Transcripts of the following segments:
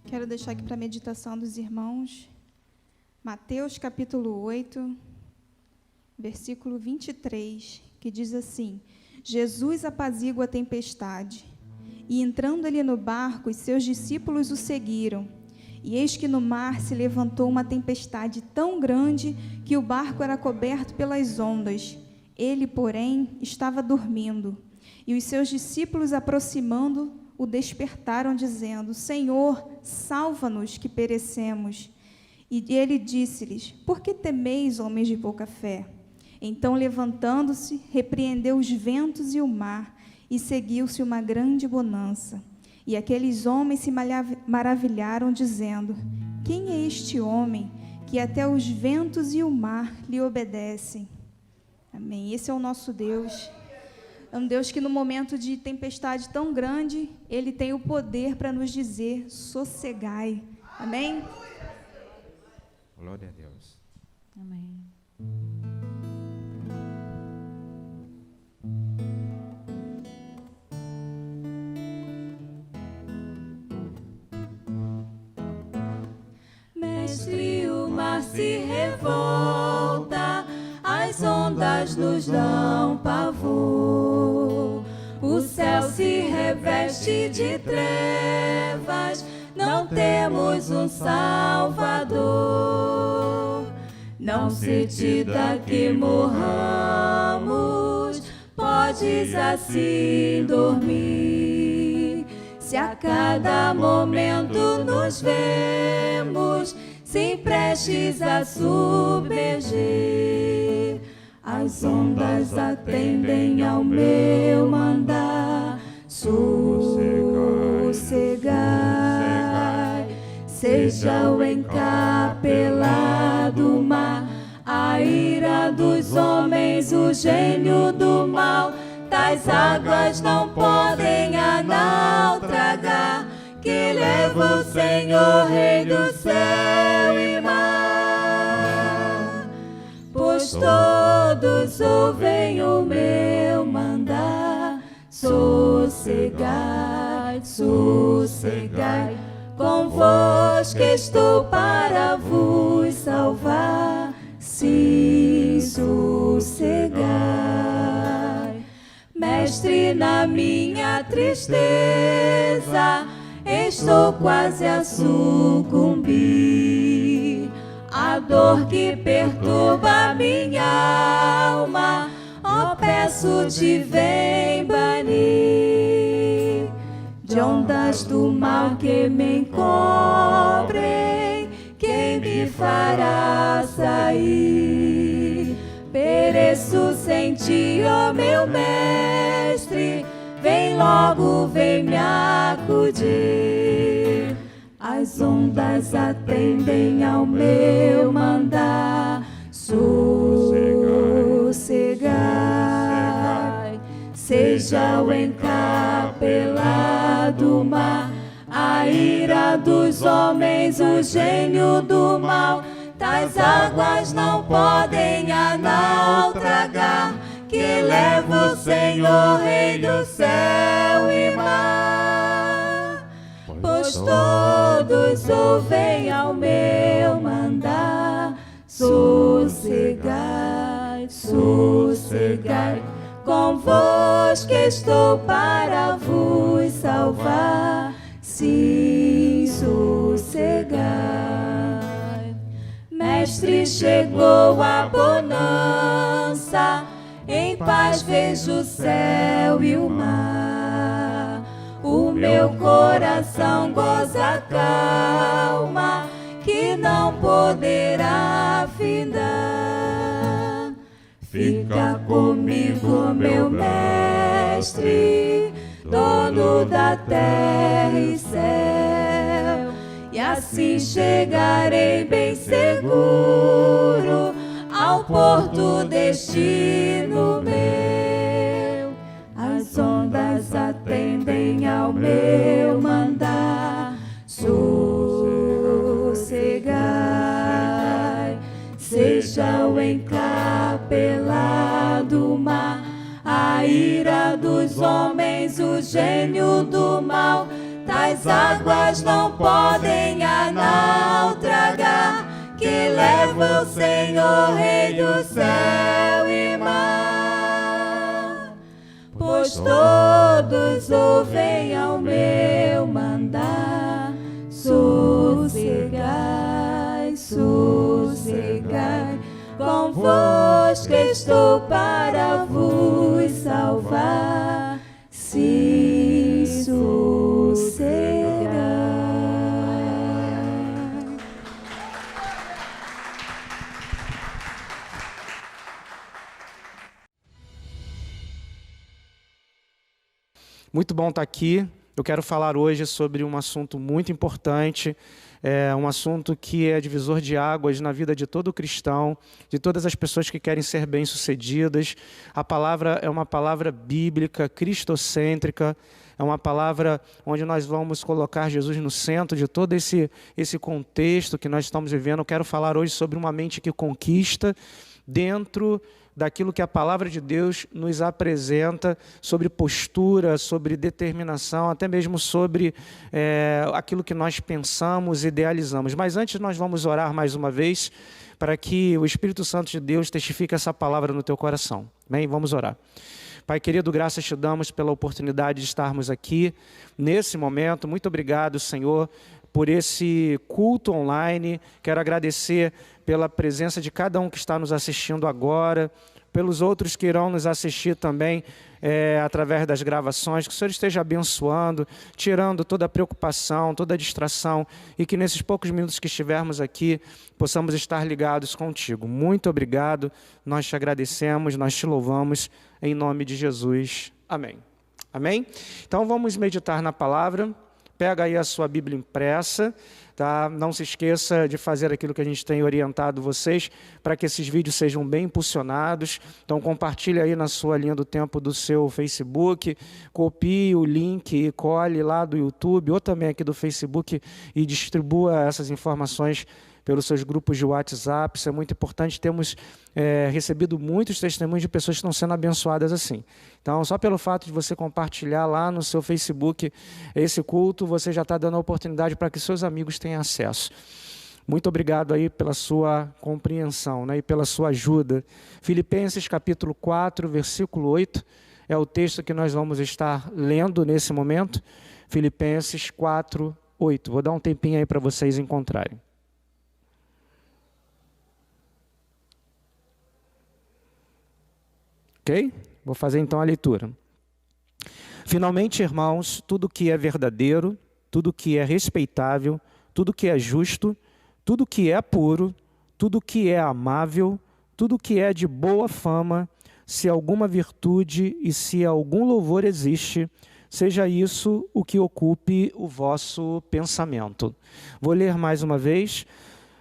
Quero deixar aqui para a meditação dos irmãos, Mateus capítulo 8, versículo 23, que diz assim: Jesus apazigua a tempestade, e entrando ele no barco, os seus discípulos o seguiram. E eis que no mar se levantou uma tempestade tão grande que o barco era coberto pelas ondas. Ele, porém, estava dormindo. E os seus discípulos, aproximando, o despertaram, dizendo: Senhor, salva-nos, que perecemos. E ele disse-lhes: Por que temeis, homens de pouca fé? Então, levantando-se, repreendeu os ventos e o mar, e seguiu-se uma grande bonança. E aqueles homens se maravilharam, dizendo: Quem é este homem, que até os ventos e o mar lhe obedecem? Amém. Esse é o nosso Deus. É um Deus que no momento de tempestade tão grande, Ele tem o poder para nos dizer: sossegai. Amém? Glória a Deus. Amém. Mestre, o mar se revolta, as ondas nos dão pavor, o céu se reveste de trevas, não temos um Salvador. Não se tida que morramos, podes assim dormir, se a cada momento nos vemos, se prestes a submergir. As ondas atendem ao meu mandar, sossegai. Seja o encapelado mar, a ira dos homens, o gênio do mal. Tais águas não podem a naufragar, que leva o Senhor, Rei do céu e mar. Pois todos ouvem o meu mandar, sossegai, sossegai. Convosco estou para vos salvar, sim, sossegai. Mestre, na minha tristeza, estou quase a sucumbir. A dor que perturba minha alma, ó, peço-te, vem banir. De ondas do mal que me encobrem, quem me fará sair? Pereço sem ti, ó meu mestre, vem logo, vem me acudir. As ondas atendem ao meu mandar, sossegai. Seja o encapelado mar, a ira dos homens, o gênio do mal. Tais águas não podem a naufragar, que leva o Senhor, Rei do céu e mar. Pois todos ouvem ao meu mandar, sossegai, sossegai. Convosco estou para vos salvar, sim, sossegai. Mestre, chegou a bonança, em paz vejo o céu e o mar. O meu coração goza calma, que não poderá findar. Fica comigo, meu mestre, dono da terra e céu, e assim chegarei bem seguro ao porto, destino meu. As ondas atendem ao meu mandar, sossegai. Seja o encapelado mar, a ira dos homens, o gênio do mal. Tais tais águas não podem a naufragar, que leva o Senhor, Rei do céu e mar. Pois todos ouvem ao meu mandar, sossegai, sossegai, convosco estou para vos salvar, se sossegai. Muito bom estar aqui. Eu quero falar hoje sobre um assunto muito importante, um assunto que é divisor de águas na vida de todo cristão, de todas as pessoas que querem ser bem-sucedidas. A palavra é uma palavra bíblica, cristocêntrica, é uma palavra onde nós vamos colocar Jesus no centro de todo esse contexto que nós estamos vivendo. Eu quero falar hoje sobre uma mente que conquista dentro daquilo que a palavra de Deus nos apresenta, sobre postura, sobre determinação, até mesmo sobre aquilo que nós pensamos, idealizamos. Mas antes nós vamos orar mais uma vez, para que o Espírito Santo de Deus testifique essa palavra no teu coração. Bem, vamos orar. Pai querido, graças te damos pela oportunidade de estarmos aqui nesse momento. Muito obrigado, Senhor, por esse culto online. Quero agradecer pela presença de cada um que está nos assistindo agora, pelos outros que irão nos assistir também através das gravações. Que o Senhor esteja abençoando, tirando toda a preocupação, toda a distração, e que nesses poucos minutos que estivermos aqui, possamos estar ligados contigo. Muito obrigado, nós te agradecemos, nós te louvamos, em nome de Jesus. Amém. Amém? Então vamos meditar na palavra. Pega aí a sua Bíblia impressa, tá? Não se esqueça de fazer aquilo que a gente tem orientado vocês, para que esses vídeos sejam bem impulsionados. Então compartilhe aí na sua linha do tempo do seu Facebook, copie o link e cole lá do YouTube, ou também aqui do Facebook, e distribua essas informações pelos seus grupos de WhatsApp. Isso é muito importante. Temos recebido muitos testemunhos de pessoas que estão sendo abençoadas assim. Então, só pelo fato de você compartilhar lá no seu Facebook esse culto, você já está dando a oportunidade para que seus amigos tenham acesso. Muito obrigado aí pela sua compreensão, né, e pela sua ajuda. Filipenses capítulo 4, versículo 8, é o texto que nós vamos estar lendo nesse momento. Filipenses 4, 8. Vou dar um tempinho aí para vocês encontrarem. Ok? Vou fazer então a leitura. Finalmente, irmãos, tudo que é verdadeiro, tudo que é respeitável, tudo que é justo, tudo que é puro, tudo que é amável, tudo que é de boa fama, se alguma virtude e se algum louvor existe, seja isso o que ocupe o vosso pensamento. Vou ler mais uma vez.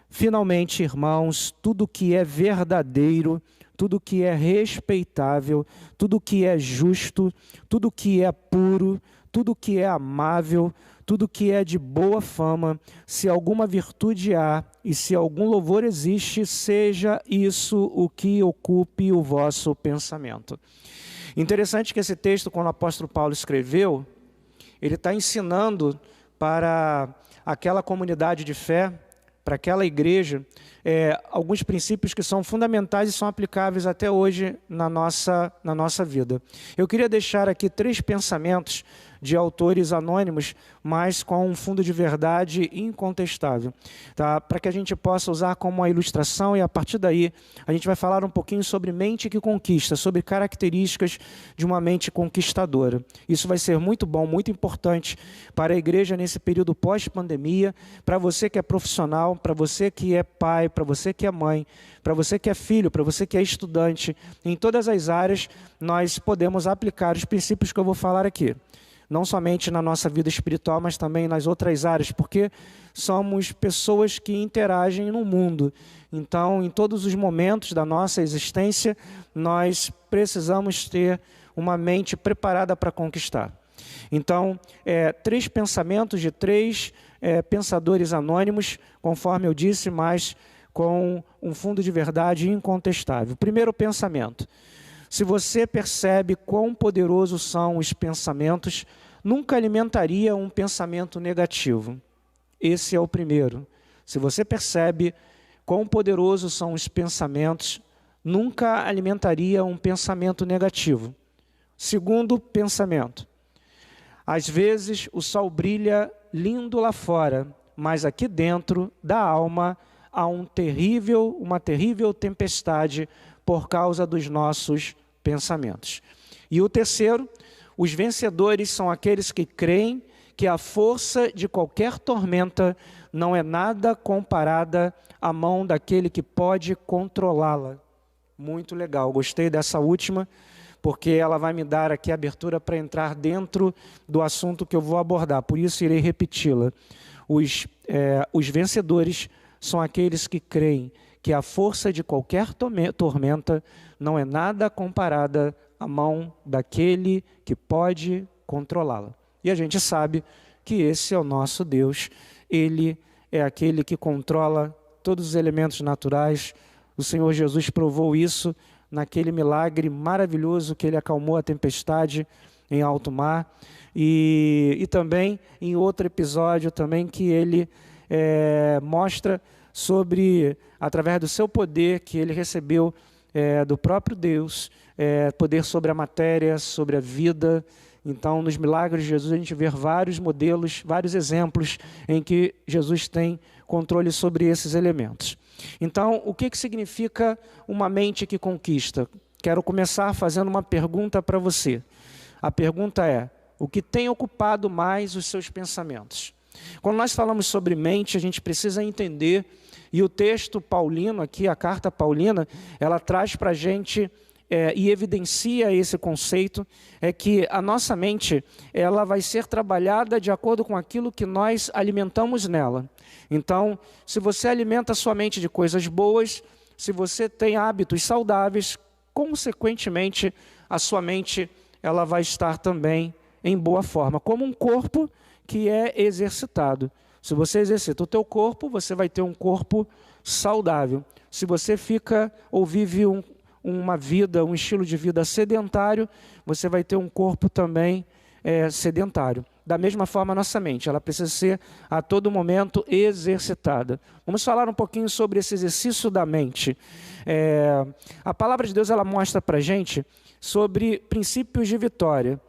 Finalmente, irmãos, tudo que é verdadeiro, tudo que é respeitável, tudo que é justo, tudo que é puro, tudo que é amável, tudo que é de boa fama, se alguma virtude há e se algum louvor existe, seja isso o que ocupe o vosso pensamento. Interessante que esse texto, quando o apóstolo Paulo escreveu, ele está ensinando para aquela comunidade de fé, para aquela igreja, alguns princípios que são fundamentais e são aplicáveis até hoje na nossa vida. Eu queria deixar aqui 3 pensamentos de autores anônimos, mas com um fundo de verdade incontestável, tá? Para que a gente possa usar como uma ilustração, e a partir daí a gente vai falar um pouquinho sobre mente que conquista, sobre características de uma mente conquistadora. Isso vai ser muito bom, muito importante para a igreja nesse período pós-pandemia, para você que é profissional, para você que é pai, para você que é mãe, para você que é filho, para você que é estudante. Em todas as áreas nós podemos aplicar os princípios que eu vou falar aqui. Não somente na nossa vida espiritual, mas também nas outras áreas, porque somos pessoas que interagem no mundo. Então, em todos os momentos da nossa existência, nós precisamos ter uma mente preparada para conquistar. Então, 3 pensamentos de 3 pensadores anônimos, conforme eu disse, mas com um fundo de verdade incontestável. Primeiro pensamento: se você percebe quão poderosos são os pensamentos, nunca alimentaria um pensamento negativo. Esse é o primeiro. Se você percebe quão poderosos são os pensamentos, nunca alimentaria um pensamento negativo. Segundo pensamento, às vezes o sol brilha lindo lá fora, mas aqui dentro da alma há uma terrível tempestade por causa dos nossos pensamentos. E o terceiro, os vencedores são aqueles que creem que a força de qualquer tormenta não é nada comparada à mão daquele que pode controlá-la. Muito legal, gostei dessa última, porque ela vai me dar aqui a abertura para entrar dentro do assunto que eu vou abordar, por isso irei repeti-la. Os vencedores são aqueles que creem que a força de qualquer tormenta não é nada comparada à mão daquele que pode controlá-la. E a gente sabe que esse é o nosso Deus, Ele é aquele que controla todos os elementos naturais. O Senhor Jesus provou isso naquele milagre maravilhoso que Ele acalmou a tempestade em alto mar, e também em outro episódio também que Ele mostra sobre, através do seu poder que Ele recebeu do próprio Deus, poder sobre a matéria, sobre a vida. Então, nos milagres de Jesus, a gente vê vários modelos, vários exemplos em que Jesus tem controle sobre esses elementos. Então, o que significa uma mente que conquista? Quero começar fazendo uma pergunta para você. A pergunta é: o que tem ocupado mais os seus pensamentos? Quando nós falamos sobre mente, a gente precisa entender, e o texto paulino aqui, a carta paulina, ela traz para a gente e evidencia esse conceito, é que a nossa mente ela vai ser trabalhada de acordo com aquilo que nós alimentamos nela. Então, se você alimenta a sua mente de coisas boas, se você tem hábitos saudáveis, consequentemente, a sua mente ela vai estar também em boa forma, como um corpo que é exercitado. Se você exercita o teu corpo, você vai ter um corpo saudável. Se você fica ou vive uma vida, um estilo de vida sedentário, você vai ter um corpo também sedentário. Da mesma forma, a nossa mente, ela precisa ser a todo momento exercitada. Vamos falar um pouquinho sobre esse exercício da mente. A palavra de Deus, ela mostra para a gente sobre princípios de vitória.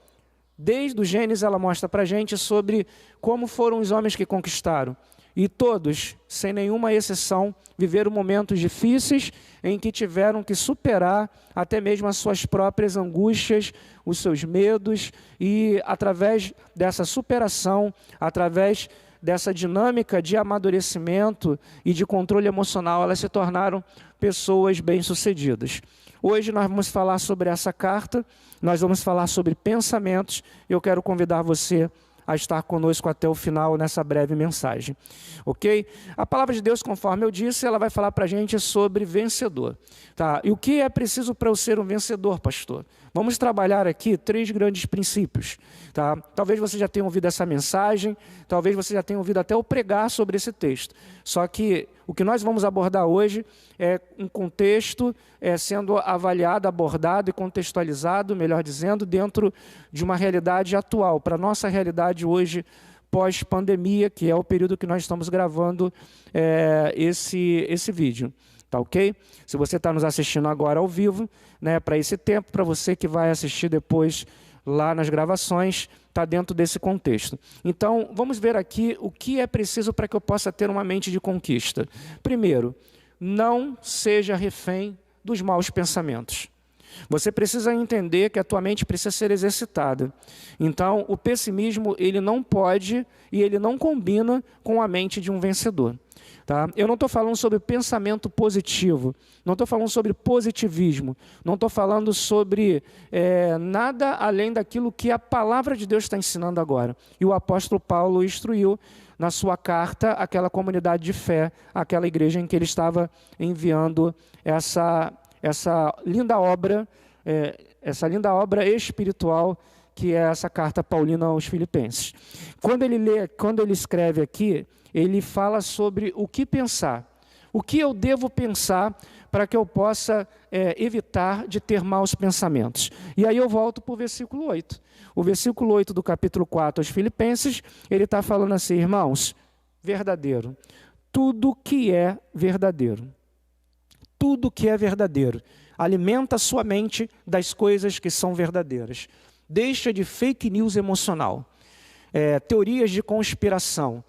Desde o Gênesis, ela mostra para a gente sobre como foram os homens que conquistaram. E todos, sem nenhuma exceção, viveram momentos difíceis em que tiveram que superar até mesmo as suas próprias angústias, os seus medos, e através dessa superação, através dessa dinâmica de amadurecimento e de controle emocional, elas se tornaram pessoas bem-sucedidas. Hoje nós vamos falar sobre essa carta, nós vamos falar sobre pensamentos, e eu quero convidar você a estar conosco até o final nessa breve mensagem, ok? A palavra de Deus, conforme eu disse, ela vai falar para a gente sobre vencedor, tá? E o que é preciso para eu ser um vencedor, pastor? Vamos trabalhar aqui 3 grandes princípios, tá? Talvez você já tenha ouvido essa mensagem, talvez você já tenha ouvido até eu pregar sobre esse texto, só que o que nós vamos abordar hoje é um contexto sendo avaliado, abordado e contextualizado, melhor dizendo, dentro de uma realidade atual, para a nossa realidade hoje, pós-pandemia, que é o período que nós estamos gravando esse vídeo. Tá ok? Se você está nos assistindo agora ao vivo, né, para esse tempo, para você que vai assistir depois lá nas gravações, está dentro desse contexto. Então, vamos ver aqui o que é preciso para que eu possa ter uma mente de conquista. Primeiro, não seja refém dos maus pensamentos. Você precisa entender que a tua mente precisa ser exercitada. Então, o pessimismo, ele não pode e ele não combina com a mente de um vencedor. Tá? Eu não estou falando sobre pensamento positivo, não estou falando sobre positivismo, não estou falando sobre nada além daquilo que a palavra de Deus está ensinando agora. E o apóstolo Paulo instruiu na sua carta àquela comunidade de fé, àquela igreja em que ele estava enviando essa linda obra espiritual que é essa carta paulina aos Filipenses. Quando ele escreve aqui, ele fala sobre o que pensar. O que eu devo pensar para que eu possa evitar de ter maus pensamentos? E aí eu volto para o versículo 8. O versículo 8 do capítulo 4 aos Filipenses, ele está falando assim: irmãos, verdadeiro, tudo que é verdadeiro, tudo que é verdadeiro, alimenta a sua mente das coisas que são verdadeiras. Deixa de fake news emocional, teorias de conspiração,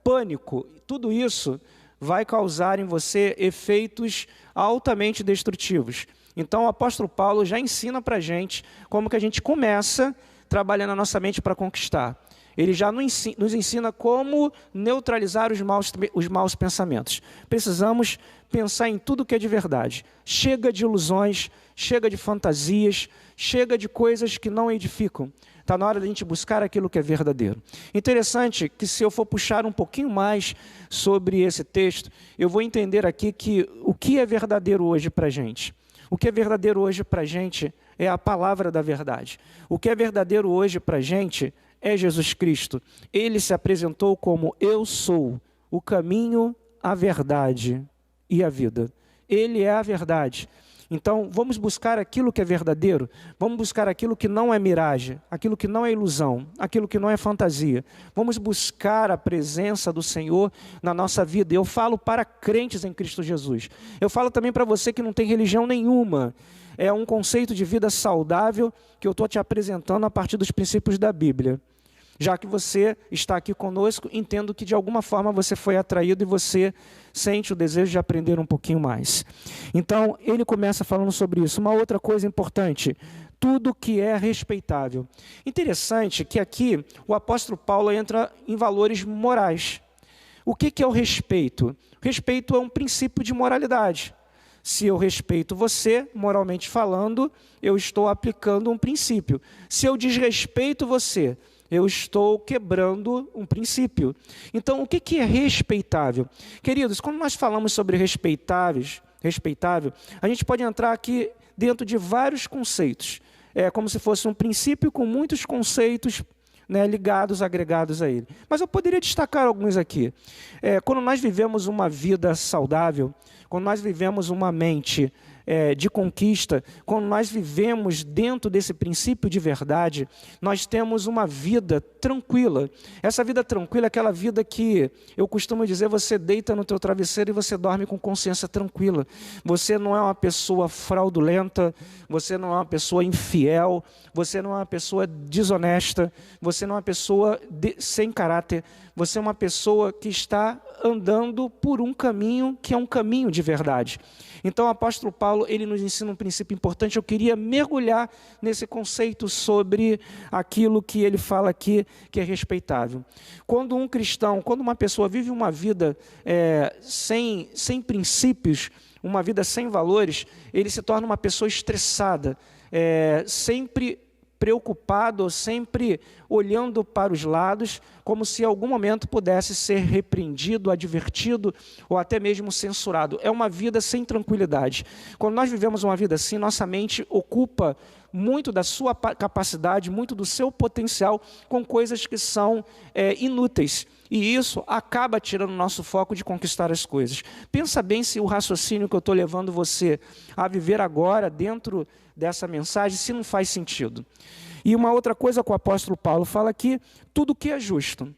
pânico, tudo isso vai causar em você efeitos altamente destrutivos. Então o apóstolo Paulo já ensina para a gente como que a gente começa trabalhando a nossa mente para conquistar. Ele já nos ensina como neutralizar os maus pensamentos. Precisamos pensar em tudo que é de verdade. Chega de ilusões, chega de fantasias, chega de coisas que não edificam. Está na hora de a gente buscar aquilo que é verdadeiro. Interessante que, se eu for puxar um pouquinho mais sobre esse texto, eu vou entender aqui que o que é verdadeiro hoje para a gente. O que é verdadeiro hoje para a gente é a palavra da verdade. O que é verdadeiro hoje para a gente é Jesus Cristo. Ele se apresentou como: eu sou o caminho, a verdade e a vida. Ele é a verdade. Então, vamos buscar aquilo que é verdadeiro, vamos buscar aquilo que não é miragem, aquilo que não é ilusão, aquilo que não é fantasia. Vamos buscar a presença do Senhor na nossa vida. Eu falo para crentes em Cristo Jesus. Eu falo também para você que não tem religião nenhuma. É um conceito de vida saudável que eu estou te apresentando a partir dos princípios da Bíblia. Já que você está aqui conosco, entendo que de alguma forma você foi atraído e você sente o desejo de aprender um pouquinho mais. Então, ele começa falando sobre isso. Uma outra coisa importante: tudo que é respeitável. Interessante que aqui o apóstolo Paulo entra em valores morais. O que é o respeito? O respeito é um princípio de moralidade. Se eu respeito você, moralmente falando, eu estou aplicando um princípio. Se eu desrespeito você, eu estou quebrando um princípio. Então, o que é respeitável? Queridos, quando nós falamos sobre respeitável, a gente pode entrar aqui dentro de vários conceitos. É como se fosse um princípio com muitos conceitos, ligados, agregados a ele. Mas eu poderia destacar alguns aqui. Quando nós vivemos uma vida saudável, quando nós vivemos uma mente de conquista, quando nós vivemos dentro desse princípio de verdade, nós temos uma vida tranquila. Essa vida tranquila é aquela vida que, eu costumo dizer, você deita no teu travesseiro e você dorme com consciência tranquila. Você não é uma pessoa fraudulenta, você não é uma pessoa infiel, você não é uma pessoa desonesta, você não é uma pessoa sem caráter, você é uma pessoa que está andando por um caminho que é um caminho de verdade. Então o apóstolo Paulo, ele nos ensina um princípio importante. Eu queria mergulhar nesse conceito sobre aquilo que ele fala aqui, que é respeitável. Quando um cristão, quando uma pessoa vive uma vida sem princípios, uma vida sem valores, ele se torna uma pessoa estressada, sempre preocupado, sempre olhando para os lados, como se em algum momento pudesse ser repreendido, advertido ou até mesmo censurado. É uma vida sem tranquilidade. Quando nós vivemos uma vida assim, nossa mente ocupa muito da sua capacidade, muito do seu potencial com coisas que são inúteis. E isso acaba tirando o nosso foco de conquistar as coisas. Pensa bem se o raciocínio que eu estou levando você a viver agora, dentro dessa mensagem, se não faz sentido. E uma outra coisa que o apóstolo Paulo fala aqui: tudo que é justo.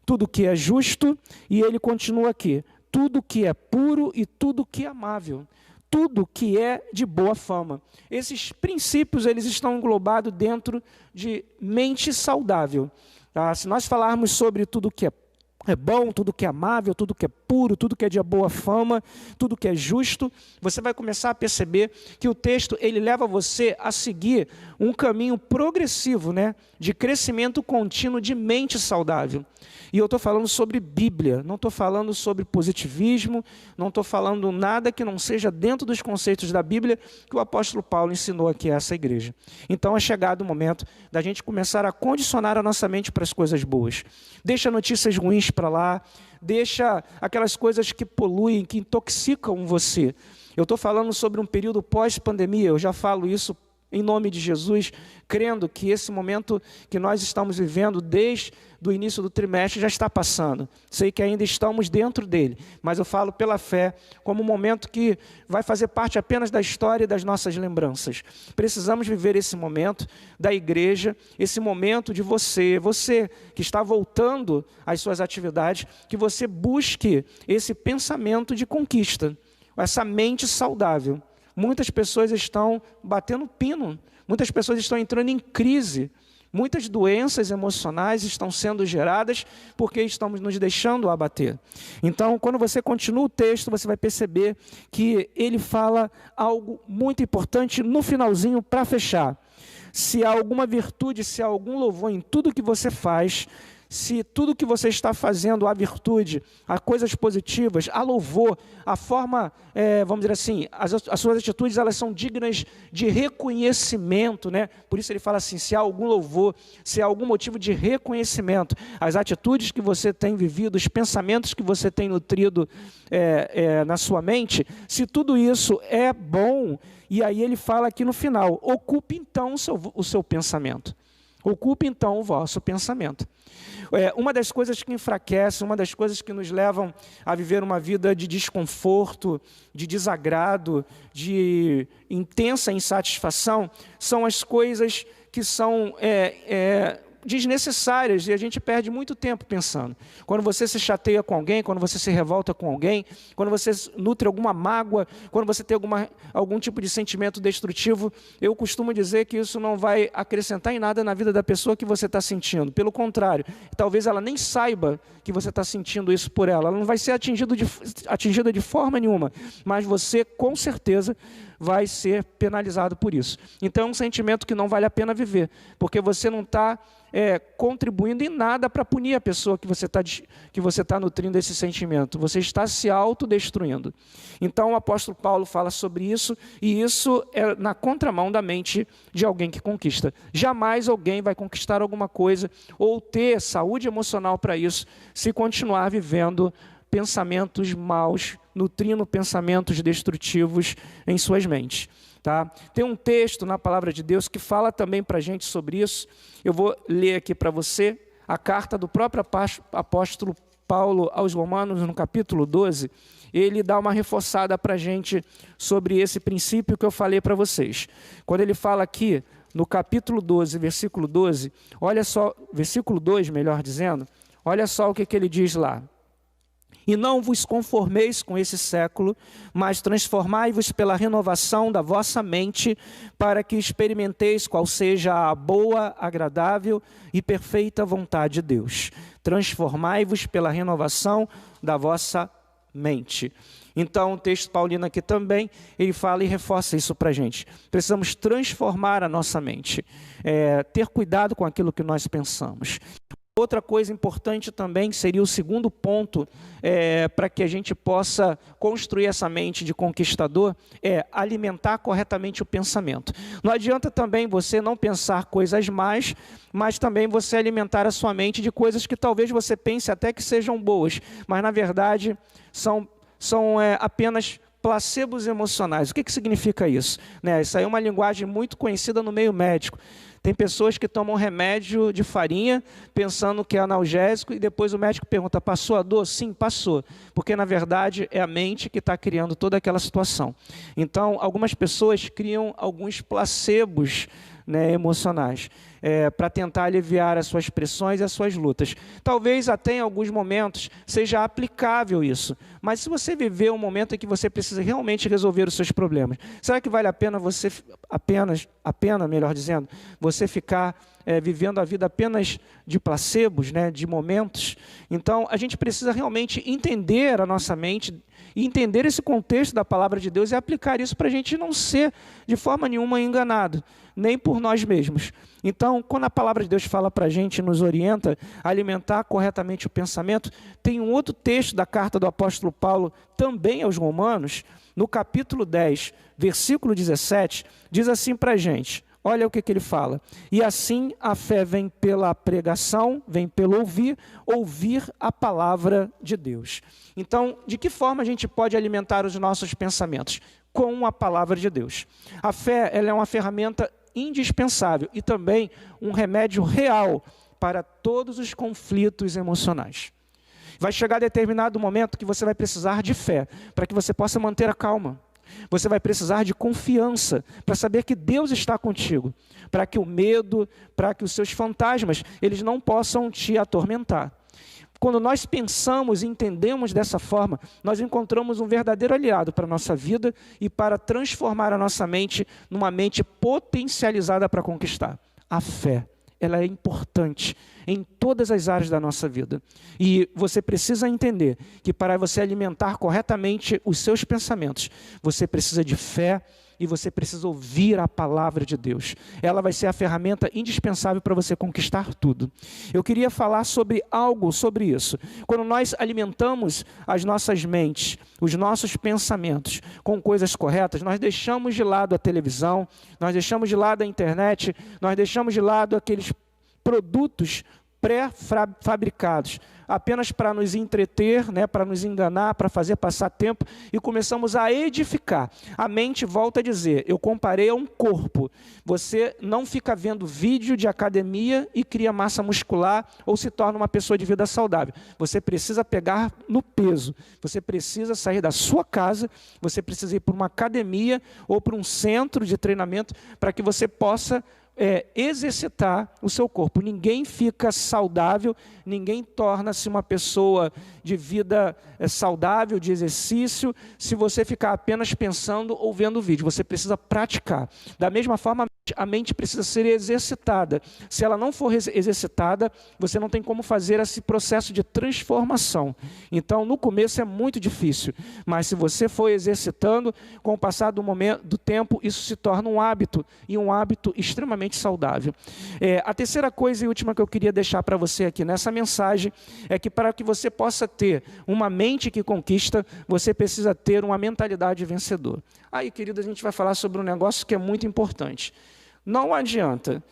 Tudo que é justo, e ele continua aqui: tudo que é puro e tudo que é amável. Tudo que é de boa fama. Esses princípios, eles estão englobados dentro de mente saudável. Tá? Se nós falarmos sobre tudo que é bom, tudo que é amável, tudo que é puro, tudo que é de boa fama, tudo que é justo, você vai começar a perceber que o texto, ele leva você a seguir um caminho progressivo, de crescimento contínuo de mente saudável. E eu estou falando sobre Bíblia, não estou falando sobre positivismo, não estou falando nada que não seja dentro dos conceitos da Bíblia que o apóstolo Paulo ensinou aqui a essa igreja. Então é chegado o momento da gente começar a condicionar a nossa mente para as coisas boas. Deixa notícias ruins para lá, deixa aquelas coisas que poluem, que intoxicam você. Eu estou falando sobre um período pós-pandemia, eu já falo isso em nome de Jesus, crendo que esse momento que nós estamos vivendo desde o início do trimestre já está passando. Sei que ainda estamos dentro dele, mas eu falo pela fé como um momento que vai fazer parte apenas da história e das nossas lembranças. Precisamos viver esse momento da igreja, esse momento de você que está voltando às suas atividades, que você busque esse pensamento de conquista, essa mente saudável. Muitas pessoas estão batendo pino, muitas pessoas estão entrando em crise, muitas doenças emocionais estão sendo geradas porque estamos nos deixando abater. Então, quando você continua o texto, você vai perceber que ele fala algo muito importante no finalzinho para fechar. Se há alguma virtude, se há algum louvor em tudo que você faz, se tudo que você está fazendo há virtude, há coisas positivas, há louvor, a forma, vamos dizer assim, as suas atitudes elas são dignas de reconhecimento, né? Por isso ele fala assim, se há algum louvor, se há algum motivo de reconhecimento, as atitudes que você tem vivido, os pensamentos que você tem nutrido na sua mente, se tudo isso é bom, e aí ele fala aqui no final, ocupe então o seu pensamento. Ocupe então o vosso pensamento. Uma das coisas que enfraquece, uma das coisas que nos levam a viver uma vida de desconforto, de desagrado, de intensa insatisfação, são as coisas que são desnecessárias e a gente perde muito tempo pensando. Quando você se chateia com alguém, quando você se revolta com alguém, quando você nutre alguma mágoa, quando você tem algum tipo de sentimento destrutivo, eu costumo dizer que isso não vai acrescentar em nada na vida da pessoa que você está sentindo. Pelo contrário, talvez ela nem saiba que você está sentindo isso por ela. Ela não vai ser atingida de forma nenhuma, mas você, com certeza, vai ser penalizado por isso. Então é um sentimento que não vale a pena viver, porque você não está contribuindo em nada para punir a pessoa que você está nutrindo esse sentimento. Você está se autodestruindo. Então o apóstolo Paulo fala sobre isso, e isso é na contramão da mente de alguém que conquista. Jamais alguém vai conquistar alguma coisa ou ter saúde emocional para isso se continuar vivendo pensamentos maus, nutrindo pensamentos destrutivos em suas mentes. Tá? Tem um texto na palavra de Deus que fala também para a gente sobre isso. Eu vou ler aqui para você a carta do próprio apóstolo Paulo aos Romanos, no capítulo 12. Ele dá uma reforçada para a gente sobre esse princípio que eu falei para vocês. Quando ele fala aqui, no capítulo 12, versículo 12, olha só, versículo 2, melhor dizendo, olha só o que ele diz lá. E não vos conformeis com esse século, mas transformai-vos pela renovação da vossa mente, para que experimenteis qual seja a boa, agradável e perfeita vontade de Deus. Transformai-vos pela renovação da vossa mente. Então, o texto paulino aqui também, ele fala e reforça isso para a gente. Precisamos transformar a nossa mente, ter cuidado com aquilo que nós pensamos. Outra coisa importante também seria o segundo ponto para que a gente possa construir essa mente de conquistador, alimentar corretamente o pensamento. Não adianta também você não pensar coisas más, mas também você alimentar a sua mente de coisas que talvez você pense até que sejam boas, mas na verdade são apenas placebos emocionais. O que significa isso? Isso aí é uma linguagem muito conhecida no meio médico. Tem pessoas que tomam remédio de farinha pensando que é analgésico e depois o médico pergunta, passou a dor? Sim, passou. Porque na verdade é a mente que está criando toda aquela situação. Então, algumas pessoas criam alguns placebos emocionais para tentar aliviar as suas pressões e as suas lutas. Talvez até em alguns momentos seja aplicável isso, mas se você viver um momento em que você precisa realmente resolver os seus problemas, será que vale a pena você você ficar vivendo a vida apenas de placebos, de momentos? Então a gente precisa realmente entender a nossa mente e entender esse contexto da palavra de Deus e aplicar isso para a gente não ser de forma nenhuma enganado, nem por nós mesmos. Então, quando a palavra de Deus fala para a gente, nos orienta a alimentar corretamente o pensamento, tem um outro texto da carta do apóstolo Paulo, também aos Romanos, no capítulo 10, versículo 17, diz assim para a gente, olha o que ele fala. E assim a fé vem pela pregação, vem pelo ouvir a palavra de Deus. Então, de que forma a gente pode alimentar os nossos pensamentos? Com a palavra de Deus. A fé, ela é uma ferramenta indispensável e também um remédio real para todos os conflitos emocionais. Vai chegar determinado momento que você vai precisar de fé, para que você possa manter a calma. Você vai precisar de confiança, para saber que Deus está contigo, para que o medo, para que os seus fantasmas, eles não possam te atormentar. Quando nós pensamos e entendemos dessa forma, nós encontramos um verdadeiro aliado para a nossa vida e para transformar a nossa mente numa mente potencializada para conquistar. A fé, ela é importante em todas as áreas da nossa vida. E você precisa entender que para você alimentar corretamente os seus pensamentos, você precisa de fé e você precisa ouvir a palavra de Deus. Ela vai ser a ferramenta indispensável para você conquistar tudo. Eu queria falar sobre algo sobre isso. Quando nós alimentamos as nossas mentes, os nossos pensamentos com coisas corretas, nós deixamos de lado a televisão, nós deixamos de lado a internet, nós deixamos de lado aqueles produtos pré-fabricados, apenas para nos entreter, né, para nos enganar, para fazer passar tempo, e começamos a edificar. A mente volta a dizer, eu comparei a um corpo. Você não fica vendo vídeo de academia e cria massa muscular ou se torna uma pessoa de vida saudável. Você precisa pegar no peso, você precisa sair da sua casa, você precisa ir para uma academia ou para um centro de treinamento para que você possa exercitar o seu corpo. Ninguém fica saudável, ninguém torna-se uma pessoa de vida saudável, de exercício, se você ficar apenas pensando ou vendo o vídeo. Você precisa praticar. Da mesma forma, a mente precisa ser exercitada. Se ela não for exercitada, você não tem como fazer esse processo de transformação. Então, no começo é muito difícil, mas se você for exercitando, com o passar do tempo, isso se torna um hábito, e um hábito extremamente saudável. A terceira coisa e última que eu queria deixar para você aqui nessa mensagem é que para que você possa ter uma mente que conquista, você precisa ter uma mentalidade vencedora. Aí, querido, a gente vai falar sobre um negócio que é muito importante. Não adianta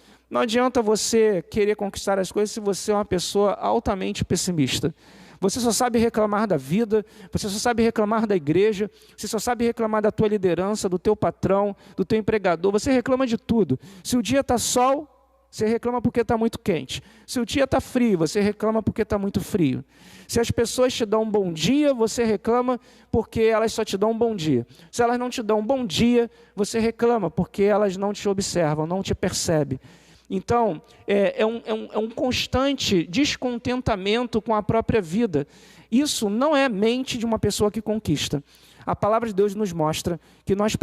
você querer conquistar as coisas se você é uma pessoa altamente pessimista. Você só sabe reclamar da vida, você só sabe reclamar da igreja, você só sabe reclamar da tua liderança, do teu patrão, do teu empregador, você reclama de tudo. Se o dia está sol, você reclama porque está muito quente. Se o dia está frio, você reclama porque está muito frio. Se as pessoas te dão um bom dia, você reclama porque elas só te dão um bom dia. Se elas não te dão um bom dia, você reclama porque elas não te observam, não te percebem. Então, é um constante descontentamento com a própria vida. Isso não é mente de uma pessoa que conquista. A palavra de Deus nos mostra que nós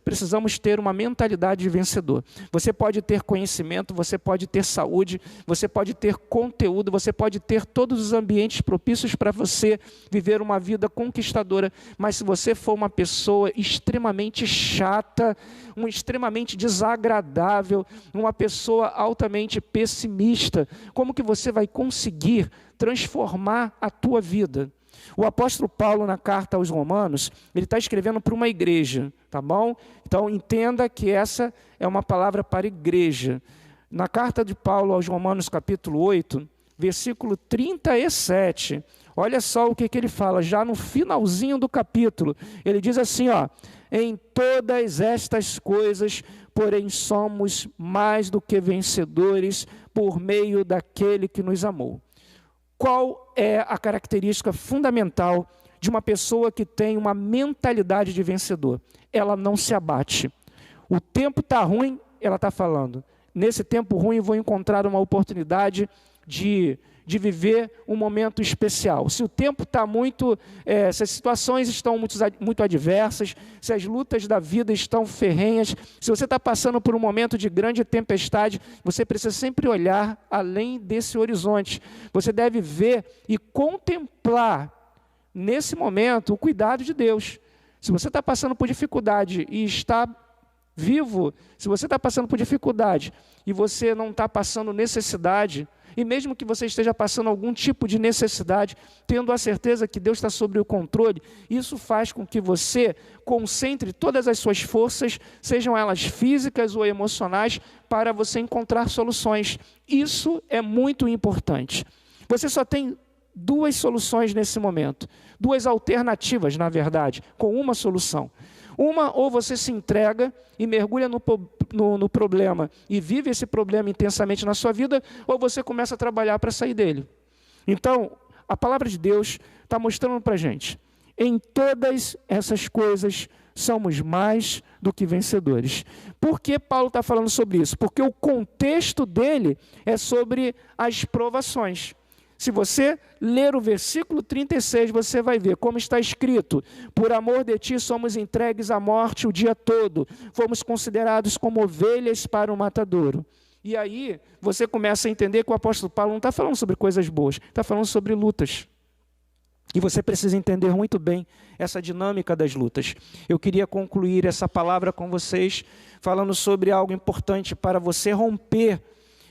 precisamos ter uma mentalidade de vencedor. Você pode ter conhecimento, você pode ter saúde, você pode ter conteúdo, você pode ter todos os ambientes propícios para você viver uma vida conquistadora, mas se você for uma pessoa extremamente chata, extremamente desagradável, uma pessoa altamente pessimista, como que você vai conseguir transformar a tua vida? O apóstolo Paulo, na carta aos Romanos, ele está escrevendo para uma igreja, tá bom? Então, entenda que essa é uma palavra para igreja. Na carta de Paulo aos Romanos, capítulo 8, versículo 37, olha só o que ele fala, já no finalzinho do capítulo. Ele diz assim, ó, em todas estas coisas, porém, somos mais do que vencedores por meio daquele que nos amou. Qual é a característica fundamental de uma pessoa que tem uma mentalidade de vencedor? Ela não se abate. O tempo está ruim, ela está falando. Nesse tempo ruim, vou encontrar uma oportunidade de viver um momento especial. Se o tempo está se as situações estão muito adversas, se as lutas da vida estão ferrenhas, se você está passando por um momento de grande tempestade, você precisa sempre olhar além desse horizonte. Você deve ver e contemplar, nesse momento, o cuidado de Deus. Se você está passando por dificuldade e está vivo, se você está passando por dificuldade e você não está passando necessidade, e mesmo que você esteja passando algum tipo de necessidade, tendo a certeza que Deus está sob o controle, isso faz com que você concentre todas as suas forças, sejam elas físicas ou emocionais, para você encontrar soluções. Isso é muito importante. Você só tem duas soluções nesse momento, duas alternativas, na verdade, com uma solução. Uma, ou você se entrega e mergulha no no problema e vive esse problema intensamente na sua vida, ou você começa a trabalhar para sair dele. Então, a palavra de Deus está mostrando para a gente, em todas essas coisas somos mais do que vencedores. Por que Paulo está falando sobre isso? Porque o contexto dele é sobre as provações. Se você ler o versículo 36, você vai ver como está escrito: por amor de ti somos entregues à morte o dia todo, fomos considerados como ovelhas para o matadouro. E aí você começa a entender que o apóstolo Paulo não está falando sobre coisas boas, está falando sobre lutas. E você precisa entender muito bem essa dinâmica das lutas. Eu queria concluir essa palavra com vocês falando sobre algo importante para você romper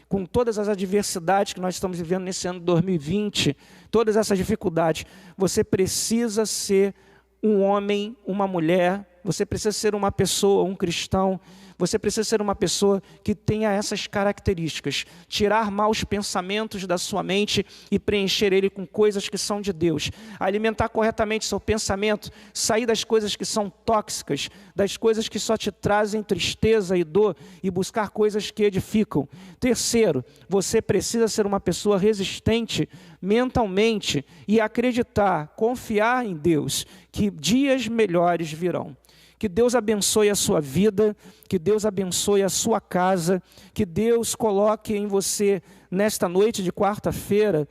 com todas as adversidades que nós estamos vivendo nesse ano de 2020, todas essas dificuldades. Você precisa ser um homem, uma mulher, você precisa ser uma pessoa, um cristão. Você precisa ser uma pessoa que tenha essas características. Tirar maus pensamentos da sua mente e preencher ele com coisas que são de Deus. Alimentar corretamente seu pensamento. Sair das coisas que são tóxicas, das coisas que só te trazem tristeza e dor, e buscar coisas que edificam. Terceiro, você precisa ser uma pessoa resistente mentalmente e acreditar, confiar em Deus, que dias melhores virão. Que Deus abençoe a sua vida, que Deus abençoe a sua casa, que Deus coloque em você, nesta noite de quarta-feira,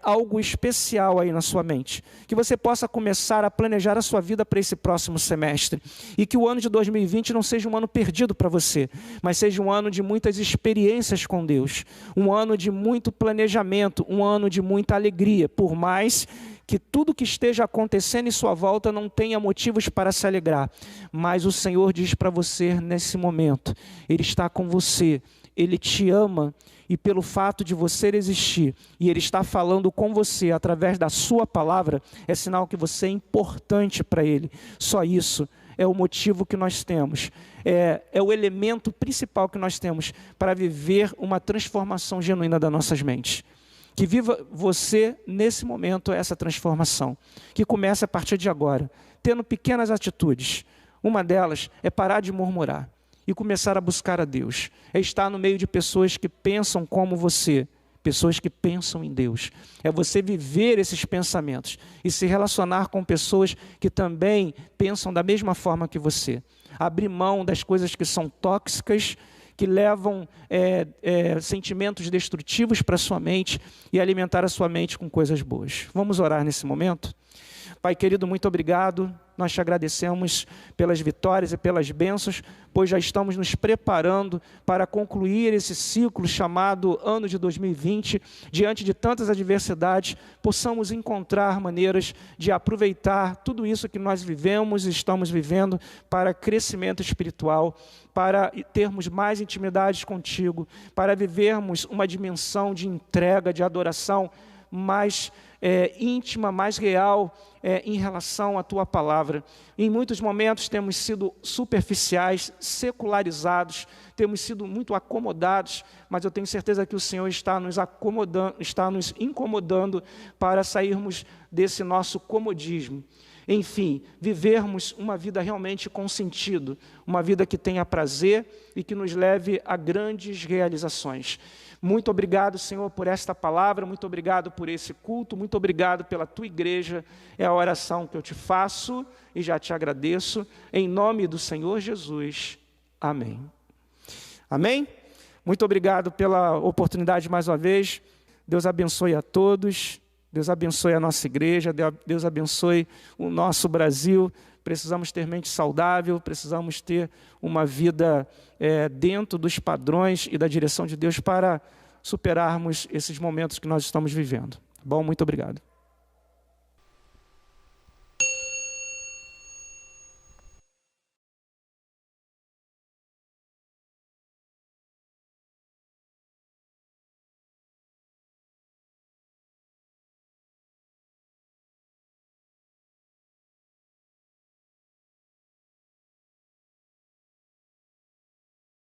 algo especial aí na sua mente. Que você possa começar a planejar a sua vida para esse próximo semestre. E que o ano de 2020 não seja um ano perdido para você, mas seja um ano de muitas experiências com Deus. Um ano de muito planejamento, um ano de muita alegria, por mais que tudo que esteja acontecendo em sua volta não tenha motivos para se alegrar. Mas o Senhor diz para você nesse momento, Ele está com você, Ele te ama, e pelo fato de você existir, e Ele está falando com você através da sua palavra, é sinal que você é importante para Ele. Só isso é o motivo que nós temos, é o elemento principal que nós temos para viver uma transformação genuína das nossas mentes. Que viva você, nesse momento, essa transformação, que começa a partir de agora, tendo pequenas atitudes. Uma delas é parar de murmurar e começar a buscar a Deus. É estar no meio de pessoas que pensam como você, pessoas que pensam em Deus. É você viver esses pensamentos e se relacionar com pessoas que também pensam da mesma forma que você. Abrir mão das coisas que são tóxicas, que levam sentimentos destrutivos para a sua mente, e alimentar a sua mente com coisas boas. Vamos orar nesse momento? Pai querido, muito obrigado. Nós te agradecemos pelas vitórias e pelas bênçãos, pois já estamos nos preparando para concluir esse ciclo chamado ano de 2020. Diante de tantas adversidades, possamos encontrar maneiras de aproveitar tudo isso que nós vivemos e estamos vivendo para crescimento espiritual, para termos mais intimidades contigo, para vivermos uma dimensão de entrega, de adoração mais íntima, mais real em relação à Tua palavra. Em muitos momentos temos sido superficiais, secularizados, temos sido muito acomodados, mas eu tenho certeza que o Senhor está nos acomodando, está nos incomodando para sairmos desse nosso comodismo. Enfim, vivermos uma vida realmente com sentido, uma vida que tenha prazer e que nos leve a grandes realizações. Muito obrigado, Senhor, por esta palavra, muito obrigado por esse culto, muito obrigado pela Tua igreja. É a oração que eu te faço e já te agradeço, em nome do Senhor Jesus. Amém. Amém? Muito obrigado pela oportunidade mais uma vez. Deus abençoe a todos. Deus abençoe a nossa igreja, Deus abençoe o nosso Brasil. Precisamos ter mente saudável, precisamos ter uma vida dentro dos padrões e da direção de Deus para superarmos esses momentos que nós estamos vivendo. Bom, muito obrigado.